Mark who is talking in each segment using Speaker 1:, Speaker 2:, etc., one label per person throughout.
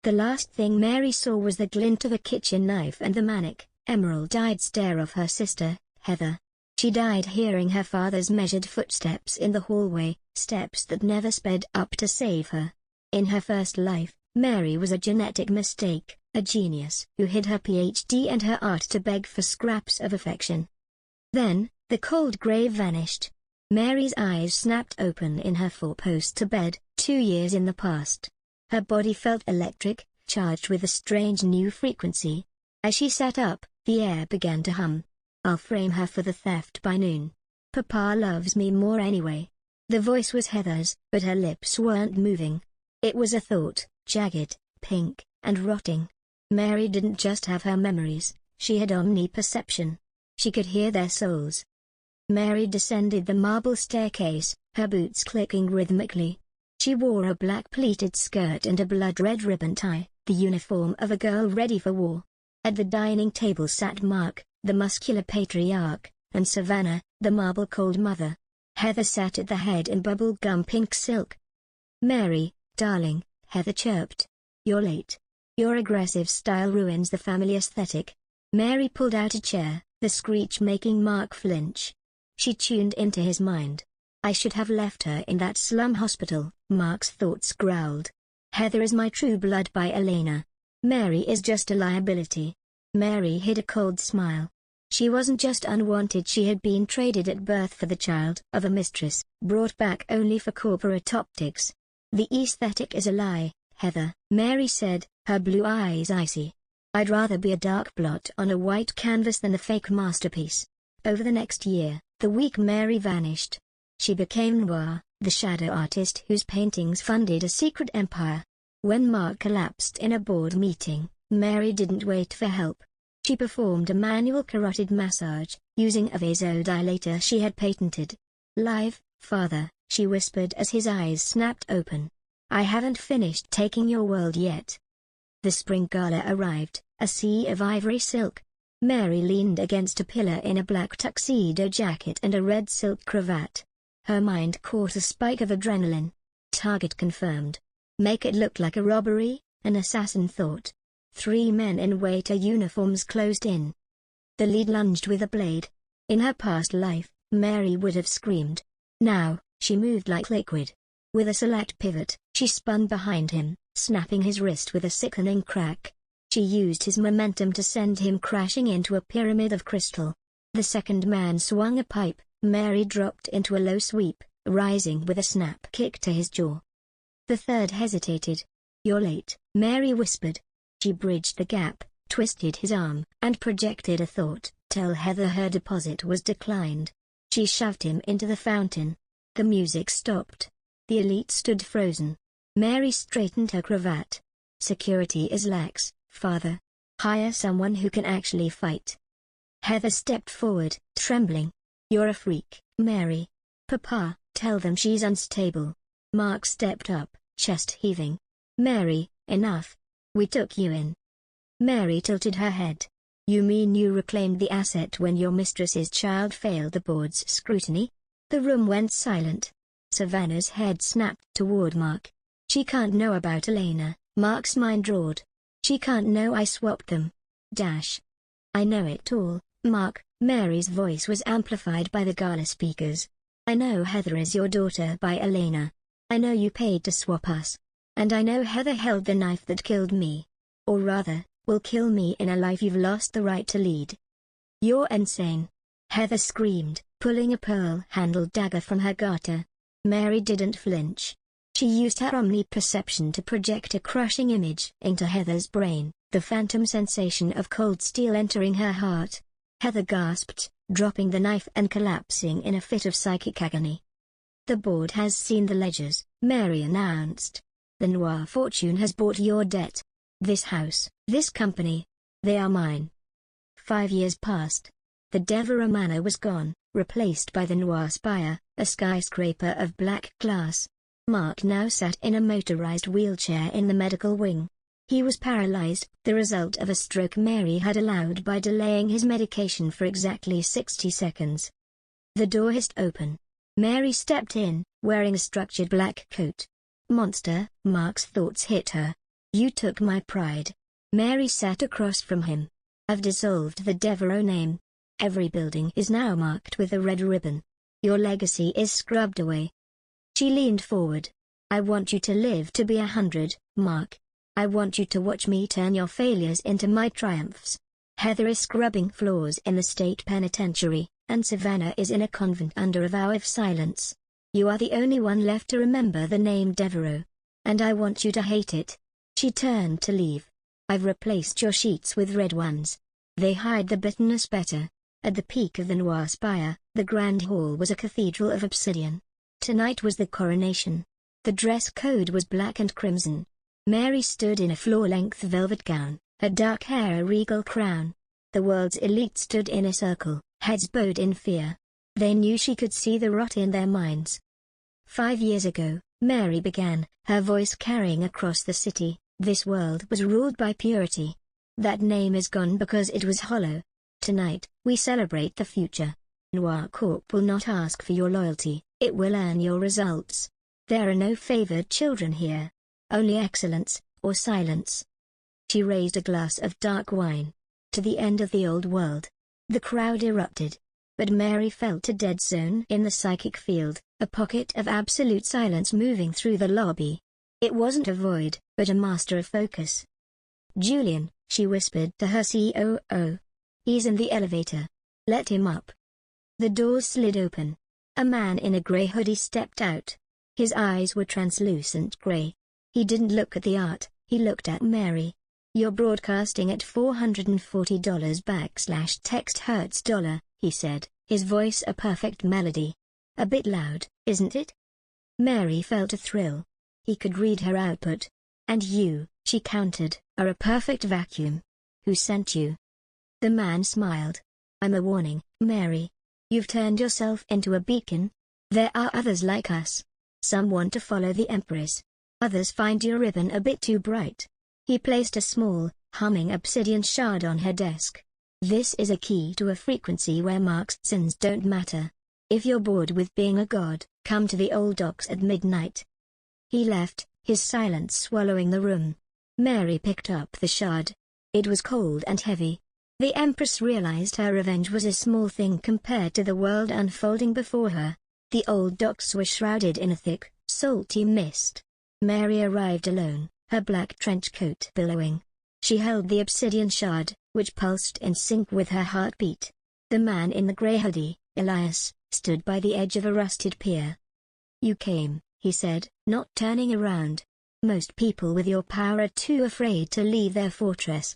Speaker 1: The last thing Mary saw was the glint of a kitchen knife and the manic, emerald-eyed stare of her sister, Heather. She died hearing her father's measured footsteps in the hallway, steps that never sped up to save her. In her first life, Mary was a genetic mistake, a genius who hid her PhD and her art to beg for scraps of affection. Then, the cold grey vanished. Mary's eyes snapped open in her four-poster bed, 2 years in the past. Her body felt electric, charged with a strange new frequency. As she sat up, the air began to hum. I'll frame her for the theft by noon. Papa loves me more anyway. The voice was Heather's, but her lips weren't moving. It was a thought, jagged, pink, and rotting. Mary didn't just have her memories, she had omniperception. She could hear their souls. Mary descended the marble staircase, her boots clicking rhythmically. She wore a black pleated skirt and a blood-red ribbon tie, the uniform of a girl ready for war. At the dining table sat Mark, the muscular patriarch, and Savannah, the marble-cold mother. Heather sat at the head in bubble-gum pink silk. "Mary, darling," Heather chirped. "You're late. Your aggressive style ruins the family aesthetic." Mary pulled out a chair, the screech making Mark flinch. She tuned into his mind. "I should have left her in that slum hospital," Mark's thoughts growled. "Heather is my true blood by Elena. Mary is just a liability." Mary hid a cold smile. She wasn't just unwanted, she had been traded at birth for the child of a mistress, brought back only for corporate optics. "The aesthetic is a lie, Heather," Mary said, her blue eyes icy. "I'd rather be a dark blot on a white canvas than the fake masterpiece." Over the next year, the week Mary vanished. She became Noir, the shadow artist whose paintings funded a secret empire. When Mark collapsed in a board meeting, Mary didn't wait for help. She performed a manual carotid massage, using a vasodilator she had patented. "Live, father," she whispered as his eyes snapped open. "I haven't finished taking your world yet." The spring gala arrived, a sea of ivory silk. Mary leaned against a pillar in a black tuxedo jacket and a red silk cravat. Her mind caught a spike of adrenaline. Target confirmed. Make it look like a robbery, an assassin thought. 3 men in waiter uniforms closed in. The lead lunged with a blade. In her past life, Mary would have screamed. Now, she moved like liquid. With a select pivot, she spun behind him, snapping his wrist with a sickening crack. She used his momentum to send him crashing into a pyramid of crystal. The second man swung a pipe. Mary dropped into a low sweep, rising with a snap kick to his jaw. The third hesitated. "You're late," Mary whispered. She bridged the gap, twisted his arm, and projected a thought, "Tell Heather her deposit was declined." She shoved him into the fountain. The music stopped. The elite stood frozen. Mary straightened her cravat. "Security is lax, father. Hire someone who can actually fight." Heather stepped forward, trembling. "You're a freak, Mary. Papa, tell them she's unstable." Mark stepped up, chest heaving. "Mary, enough. We took you in." Mary tilted her head. "You mean you reclaimed the asset when your mistress's child failed the board's scrutiny?" The room went silent. Savannah's head snapped toward Mark. "She can't know about Elena," Mark's mind roared. "She can't know I swapped them. Dash. I know it all, Mark." Mary's voice was amplified by the gala speakers. "I know Heather is your daughter by Elena. I know you paid to swap us. And I know Heather held the knife that killed me. Or rather, will kill me in a life you've lost the right to lead." "You're insane," Heather screamed, pulling a pearl-handled dagger from her garter. Mary didn't flinch. She used her omniperception to project a crushing image into Heather's brain, the phantom sensation of cold steel entering her heart. Heather gasped, dropping the knife and collapsing in a fit of psychic agony. "The board has seen the ledgers," Mary announced. "The Noir fortune has bought your debt. This house, this company, they are mine." 5 years passed. The Devereux Manor was gone, replaced by the Noir Spire, a skyscraper of black glass. Mark now sat in a motorized wheelchair in the medical wing. He was paralyzed, the result of a stroke Mary had allowed by delaying his medication for exactly 60 seconds. The door hissed open. Mary stepped in, wearing a structured black coat. "Monster," Mark's thoughts hit her. You took my pride. Mary sat across from him. I've dissolved the Devereaux name. Every building is now marked with a red ribbon. Your legacy is scrubbed away. She leaned forward. I want you to live to be 100, Mark. I want you to watch me turn your failures into my triumphs. Heather is scrubbing floors in the state penitentiary, and Savannah is in a convent under a vow of silence. You are the only one left to remember the name Devereaux. And I want you to hate it. She turned to leave. I've replaced your sheets with red ones. They hide the bitterness better. At the peak of the Noir spire, the grand hall was a cathedral of obsidian. Tonight was the coronation. The dress code was black and crimson. Mary stood in a floor-length velvet gown, her dark hair a regal crown. The world's elite stood in a circle, heads bowed in fear. They knew she could see the rot in their minds. 5 years ago, Mary began, her voice carrying across the city, this world was ruled by purity. That name is gone because it was hollow. Tonight, we celebrate the future. Noir Corp will not ask for your loyalty, it will earn your results. There are no favored children here. Only excellence, or silence. She raised a glass of dark wine. To the end of the old world. The crowd erupted. But Mary felt a dead zone in the psychic field, a pocket of absolute silence moving through the lobby. It wasn't a void, but a master of focus. Julian, she whispered to her COO. He's in the elevator. Let him up. The doors slid open. A man in a grey hoodie stepped out. His eyes were translucent grey. He didn't look at the art, he looked at Mary. You're broadcasting at $440 /text hertz dollar, he said, his voice a perfect melody. A bit loud, isn't it? Mary felt a thrill. He could read her output. And you, she countered, are a perfect vacuum. Who sent you? The man smiled. I'm a warning, Mary. You've turned yourself into a beacon. There are others like us. Some want to follow the Empress. Others find your ribbon a bit too bright. He placed a small, humming obsidian shard on her desk. This is a key to a frequency where Mark's sins don't matter. If you're bored with being a god, come to the old docks at midnight. He left, his silence swallowing the room. Mary picked up the shard. It was cold and heavy. The Empress realized her revenge was a small thing compared to the world unfolding before her. The old docks were shrouded in a thick, salty mist. Mary arrived alone, her black trench coat billowing. She held the obsidian shard, which pulsed in sync with her heartbeat. The man in the grey hoodie, Elias, stood by the edge of a rusted pier. You came, he said, not turning around. Most people with your power are too afraid to leave their fortress.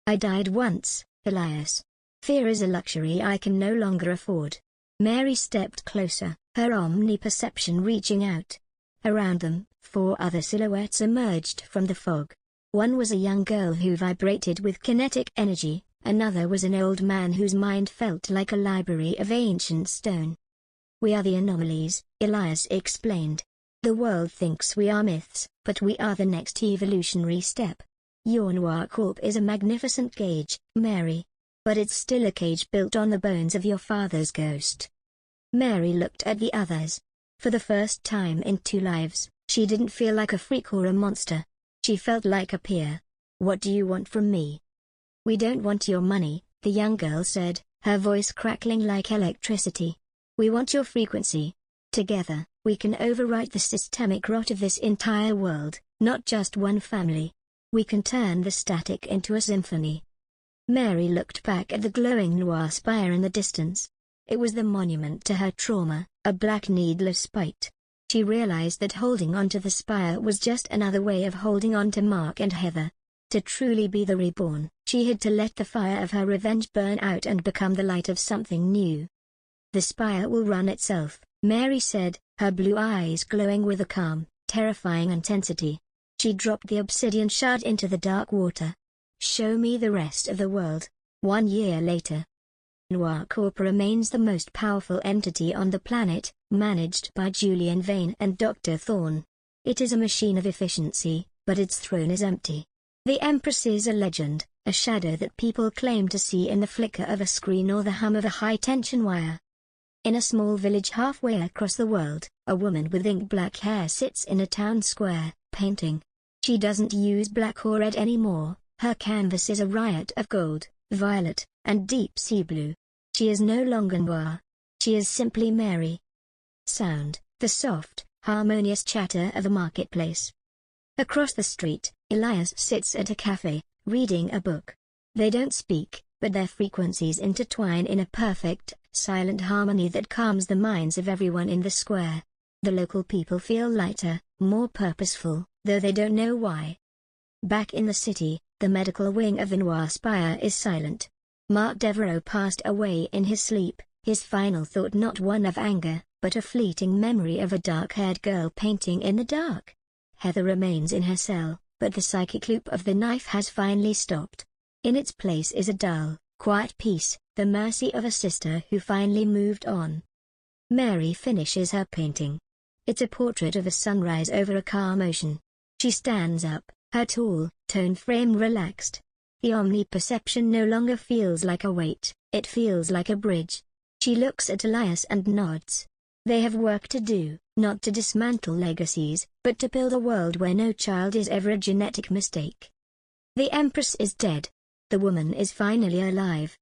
Speaker 1: I died once, Elias. Fear is a luxury I can no longer afford. Mary stepped closer, her omniperception reaching out. Around them, 4 other silhouettes emerged from the fog. One was a young girl who vibrated with kinetic energy, another was an old man whose mind felt like a library of ancient stone. We are the anomalies, Elias explained. The world thinks we are myths, but we are the next evolutionary step. Your Noir Corp is a magnificent cage, Mary. But it's still a cage built on the bones of your father's ghost. Mary looked at the others. For the first time in 2 lives, she didn't feel like a freak or a monster. She felt like a peer. What do you want from me? We don't want your money, the young girl said, her voice crackling like electricity. We want your frequency. Together, we can overwrite the systemic rot of this entire world, not just one family. We can turn the static into a symphony. Mary looked back at the glowing Noir spire in the distance. It was the monument to her trauma, a black needless spite. She realized that holding onto the spire was just another way of holding on to Mark and Heather. To truly be the reborn, she had to let the fire of her revenge burn out and become the light of something new. The spire will run itself, Mary said, her blue eyes glowing with a calm, terrifying intensity. She dropped the obsidian shard into the dark water. Show me the rest of the world. 1 year later. Noir Corp remains the most powerful entity on the planet, managed by Julian Vane and Dr. Thorne. It is a machine of efficiency, but its throne is empty. The Empress is a legend, a shadow that people claim to see in the flicker of a screen or the hum of a high-tension wire. In a small village halfway across the world, a woman with ink-black hair sits in a town square, painting. She doesn't use black or red anymore, her canvas is a riot of gold, violet, and deep sea blue. She is no longer Noir. She is simply Mary. Sound, the soft, harmonious chatter of a marketplace. Across the street, Elias sits at a cafe, reading a book. They don't speak, but their frequencies intertwine in a perfect, silent harmony that calms the minds of everyone in the square. The local people feel lighter, more purposeful, though they don't know why. Back in the city, the medical wing of the Noir Spire is silent. Mark Devereaux passed away in his sleep, his final thought not one of anger, but a fleeting memory of a dark-haired girl painting in the dark. Heather remains in her cell, but the psychic loop of the knife has finally stopped. In its place is a dull, quiet peace, the mercy of a sister who finally moved on. Mary finishes her painting. It's a portrait of a sunrise over a calm ocean. She stands up, her tall, toned frame relaxed. The omniperception no longer feels like a weight, it feels like a bridge. She looks at Elias and nods. They have work to do, not to dismantle legacies, but to build a world where no child is ever a genetic mistake. The Empress is dead. The woman is finally alive,